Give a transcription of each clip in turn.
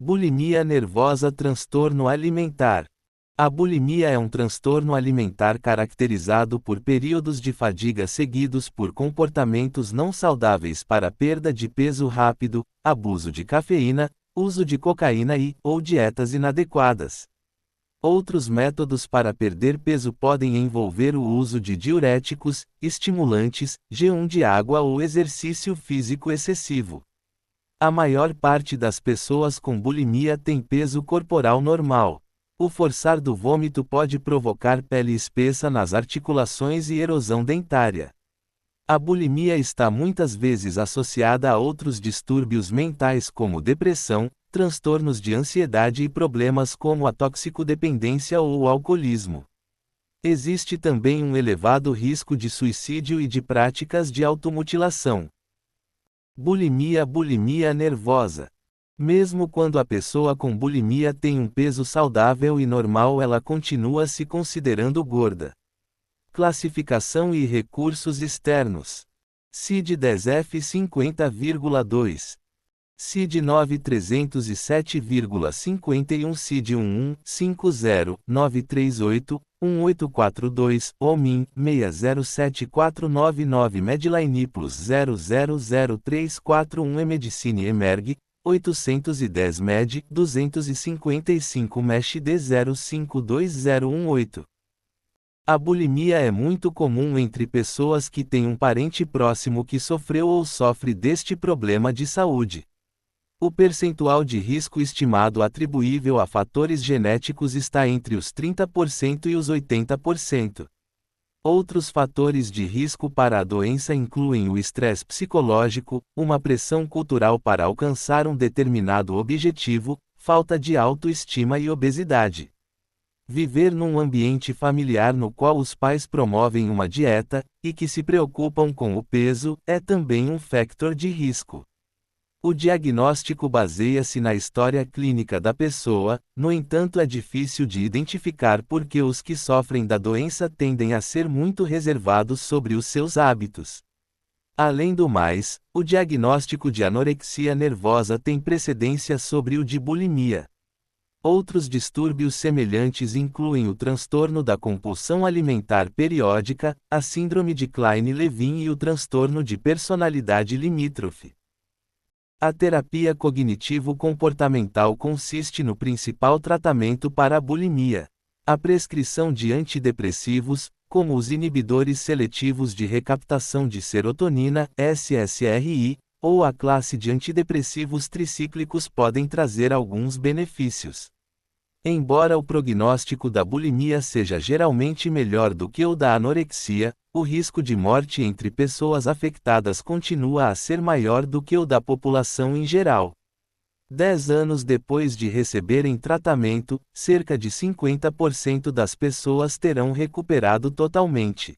Bulimia nervosa, transtorno alimentar. A bulimia é um transtorno alimentar caracterizado por períodos de fadiga seguidos por comportamentos não saudáveis para perda de peso rápido, abuso de cafeína, uso de cocaína ou dietas inadequadas. Outros métodos para perder peso podem envolver o uso de diuréticos, estimulantes, jejum de água ou exercício físico excessivo. A maior parte das pessoas com bulimia tem peso corporal normal. O forçar do vômito pode provocar pele espessa nas articulações e erosão dentária. A bulimia está muitas vezes associada a outros distúrbios mentais como depressão, transtornos de ansiedade e problemas como a toxicodependência ou o alcoolismo. Existe também um elevado risco de suicídio e de práticas de automutilação. Bulimia nervosa. Mesmo quando a pessoa com bulimia tem um peso saudável e normal, ela continua se considerando gorda. Classificação e recursos externos. CID-10F 50,2. CID-9 307,51 CID-11 50 938 1842 OMIN 607499 Medline Plus 000341 Medicine Emerg 810 Med 255 Mesh D052018. A bulimia é muito comum entre pessoas que têm um parente próximo que sofreu ou sofre deste problema de saúde. O percentual de risco estimado atribuível a fatores genéticos está entre os 30% e os 80%. Outros fatores de risco para a doença incluem o estresse psicológico, uma pressão cultural para alcançar um determinado objetivo, falta de autoestima e obesidade. Viver num ambiente familiar no qual os pais promovem uma dieta, e que se preocupam com o peso, é também um fator de risco. O diagnóstico baseia-se na história clínica da pessoa, no entanto é difícil de identificar porque os que sofrem da doença tendem a ser muito reservados sobre os seus hábitos. Além do mais, o diagnóstico de anorexia nervosa tem precedência sobre o de bulimia. Outros distúrbios semelhantes incluem o transtorno da compulsão alimentar periódica, a síndrome de Klein-Levin e o transtorno de personalidade limítrofe. A terapia cognitivo-comportamental consiste no principal tratamento para a bulimia. A prescrição de antidepressivos, como os inibidores seletivos de recaptação de serotonina, SSRI, ou a classe de antidepressivos tricíclicos podem trazer alguns benefícios. Embora o prognóstico da bulimia seja geralmente melhor do que o da anorexia, o risco de morte entre pessoas afetadas continua a ser maior do que o da população em geral. 10 anos depois de receberem tratamento, cerca de 50% das pessoas terão recuperado totalmente.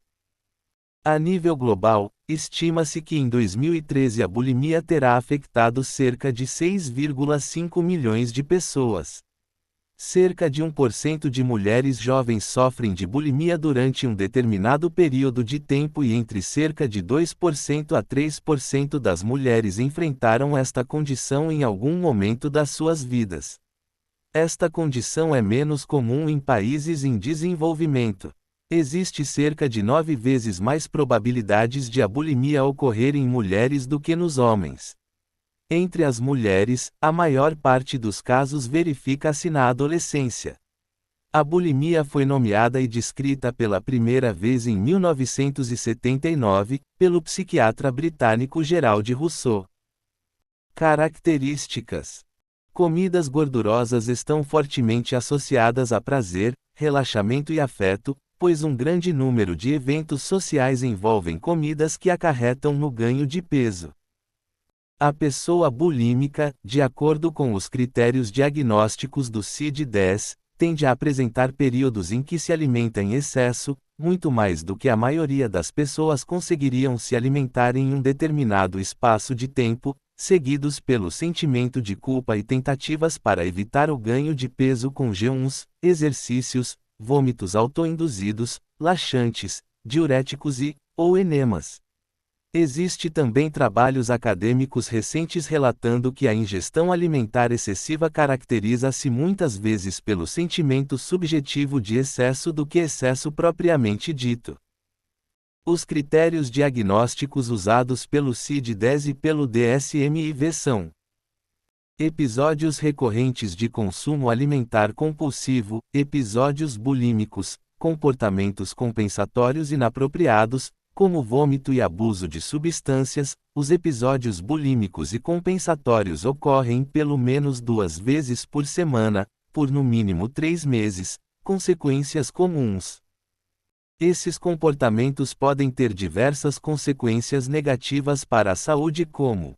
A nível global, estima-se que em 2013 a bulimia terá afetado cerca de 6,5 milhões de pessoas. Cerca de 1% de mulheres jovens sofrem de bulimia durante um determinado período de tempo e entre cerca de 2% a 3% das mulheres enfrentaram esta condição em algum momento das suas vidas. Esta condição é menos comum em países em desenvolvimento. Existe cerca de 9 vezes mais probabilidades de a bulimia ocorrer em mulheres do que nos homens. Entre as mulheres, a maior parte dos casos verifica-se na adolescência. A bulimia foi nomeada e descrita pela primeira vez em 1979, pelo psiquiatra britânico Gerald Rousseau. Características: comidas gordurosas estão fortemente associadas a prazer, relaxamento e afeto, pois um grande número de eventos sociais envolvem comidas que acarretam no ganho de peso. A pessoa bulímica, de acordo com os critérios diagnósticos do CID-10, tende a apresentar períodos em que se alimenta em excesso, muito mais do que a maioria das pessoas conseguiriam se alimentar em um determinado espaço de tempo, seguidos pelo sentimento de culpa e tentativas para evitar o ganho de peso com jejuns, exercícios, vômitos autoinduzidos, laxantes, diuréticos ou enemas. Existe também trabalhos acadêmicos recentes relatando que a ingestão alimentar excessiva caracteriza-se muitas vezes pelo sentimento subjetivo de excesso do que excesso propriamente dito. Os critérios diagnósticos usados pelo CID-10 e pelo DSM-IV são: episódios recorrentes de consumo alimentar compulsivo, episódios bulímicos, comportamentos compensatórios inapropriados, como vômito e abuso de substâncias. Os episódios bulímicos e compensatórios ocorrem pelo menos 2 vezes por semana, por no mínimo 3 meses. Consequências comuns. Esses comportamentos podem ter diversas consequências negativas para a saúde, como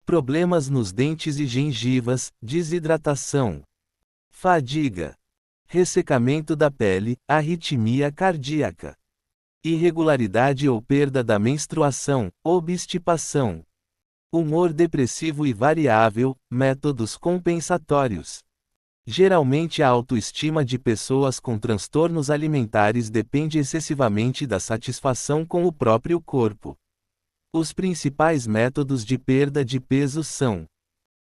problemas nos dentes e gengivas, desidratação, fadiga, ressecamento da pele, arritmia cardíaca, irregularidade ou perda da menstruação, obstipação, humor depressivo e variável, métodos compensatórios. Geralmente a autoestima de pessoas com transtornos alimentares depende excessivamente da satisfação com o próprio corpo. Os principais métodos de perda de peso são: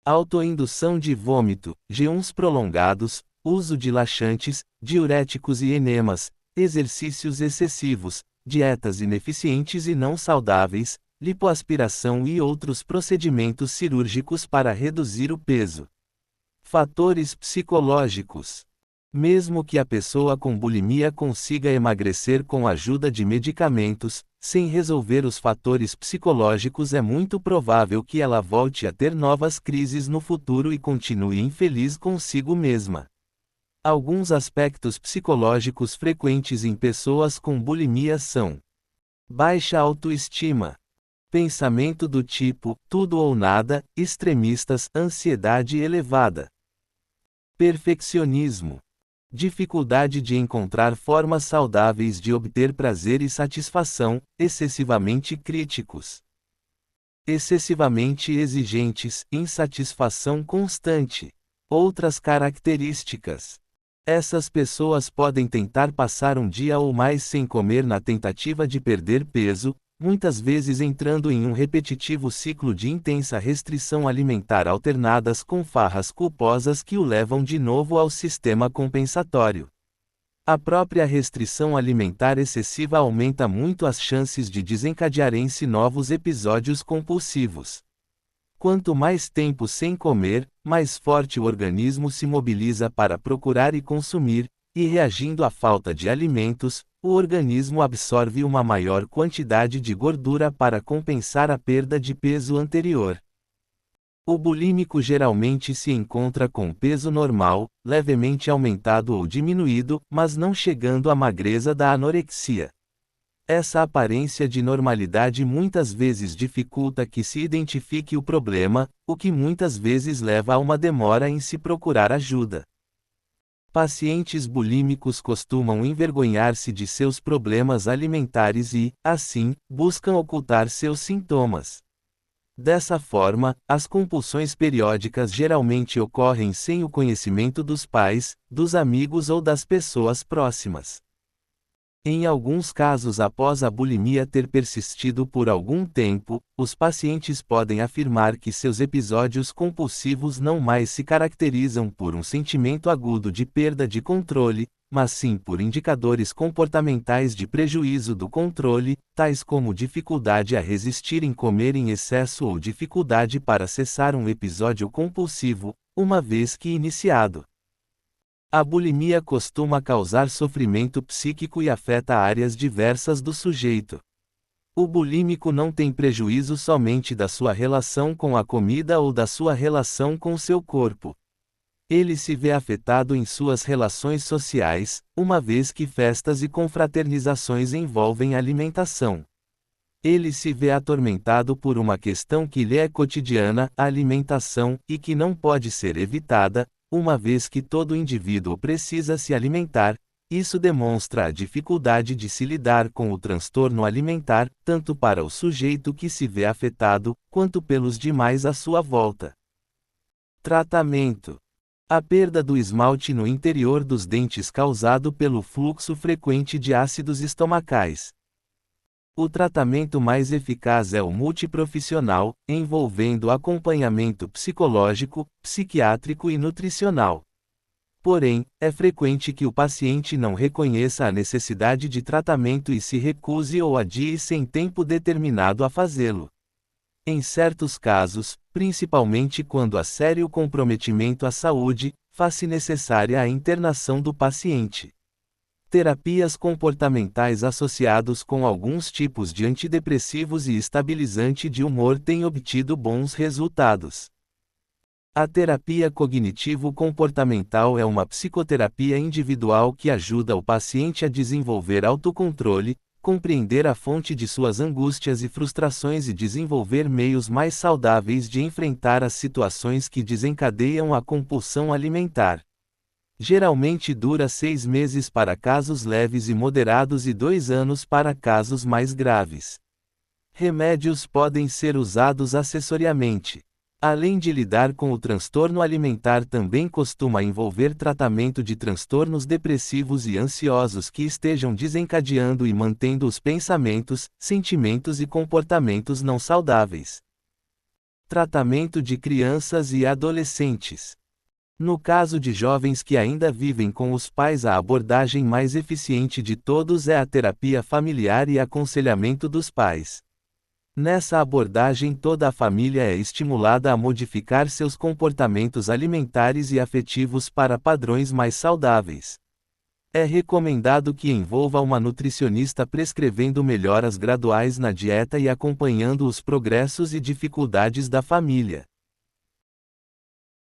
autoindução de vômito, jejuns prolongados, uso de laxantes, diuréticos e enemas, exercícios excessivos, dietas ineficientes e não saudáveis, lipoaspiração e outros procedimentos cirúrgicos para reduzir o peso. Fatores psicológicos. Mesmo que a pessoa com bulimia consiga emagrecer com a ajuda de medicamentos, sem resolver os fatores psicológicos é muito provável que ela volte a ter novas crises no futuro e continue infeliz consigo mesma. Alguns aspectos psicológicos frequentes em pessoas com bulimia são: baixa autoestima, pensamento do tipo tudo ou nada, extremistas, ansiedade elevada, perfeccionismo, dificuldade de encontrar formas saudáveis de obter prazer e satisfação, excessivamente críticos, excessivamente exigentes, insatisfação constante. Outras características. Essas pessoas podem tentar passar um dia ou mais sem comer na tentativa de perder peso, muitas vezes entrando em um repetitivo ciclo de intensa restrição alimentar alternadas com farras culposas que o levam de novo ao sistema compensatório. A própria restrição alimentar excessiva aumenta muito as chances de desencadearem-se novos episódios compulsivos. Quanto mais tempo sem comer, mais forte o organismo se mobiliza para procurar e consumir, e reagindo à falta de alimentos, o organismo absorve uma maior quantidade de gordura para compensar a perda de peso anterior. O bulímico geralmente se encontra com peso normal, levemente aumentado ou diminuído, mas não chegando à magreza da anorexia. Essa aparência de normalidade muitas vezes dificulta que se identifique o problema, o que muitas vezes leva a uma demora em se procurar ajuda. Pacientes bulímicos costumam envergonhar-se de seus problemas alimentares e, assim, buscam ocultar seus sintomas. Dessa forma, as compulsões periódicas geralmente ocorrem sem o conhecimento dos pais, dos amigos ou das pessoas próximas. Em alguns casos, após a bulimia ter persistido por algum tempo, os pacientes podem afirmar que seus episódios compulsivos não mais se caracterizam por um sentimento agudo de perda de controle, mas sim por indicadores comportamentais de prejuízo do controle, tais como dificuldade a resistir em comer em excesso ou dificuldade para cessar um episódio compulsivo, uma vez que iniciado. A bulimia costuma causar sofrimento psíquico e afeta áreas diversas do sujeito. O bulímico não tem prejuízo somente da sua relação com a comida ou da sua relação com seu corpo. Ele se vê afetado em suas relações sociais, uma vez que festas e confraternizações envolvem alimentação. Ele se vê atormentado por uma questão que lhe é cotidiana, a alimentação, e que não pode ser evitada, uma vez que todo indivíduo precisa se alimentar. Isso demonstra a dificuldade de se lidar com o transtorno alimentar, tanto para o sujeito que se vê afetado, quanto pelos demais à sua volta. Tratamento: a perda do esmalte no interior dos dentes causado pelo fluxo frequente de ácidos estomacais. O tratamento mais eficaz é o multiprofissional, envolvendo acompanhamento psicológico, psiquiátrico e nutricional. Porém, é frequente que o paciente não reconheça a necessidade de tratamento e se recuse ou adie sem tempo determinado a fazê-lo. Em certos casos, principalmente quando há sério comprometimento à saúde, faz-se necessária a internação do paciente. Terapias comportamentais associados com alguns tipos de antidepressivos e estabilizante de humor têm obtido bons resultados. A terapia cognitivo-comportamental é uma psicoterapia individual que ajuda o paciente a desenvolver autocontrole, compreender a fonte de suas angústias e frustrações e desenvolver meios mais saudáveis de enfrentar as situações que desencadeiam a compulsão alimentar. Geralmente dura 6 meses para casos leves e moderados e 2 anos para casos mais graves. Remédios podem ser usados acessoriamente. Além de lidar com o transtorno alimentar, também costuma envolver tratamento de transtornos depressivos e ansiosos que estejam desencadeando e mantendo os pensamentos, sentimentos e comportamentos não saudáveis. Tratamento de crianças e adolescentes. No caso de jovens que ainda vivem com os pais, a abordagem mais eficiente de todos é a terapia familiar e aconselhamento dos pais. Nessa abordagem, toda a família é estimulada a modificar seus comportamentos alimentares e afetivos para padrões mais saudáveis. É recomendado que envolva uma nutricionista prescrevendo melhoras graduais na dieta e acompanhando os progressos e dificuldades da família.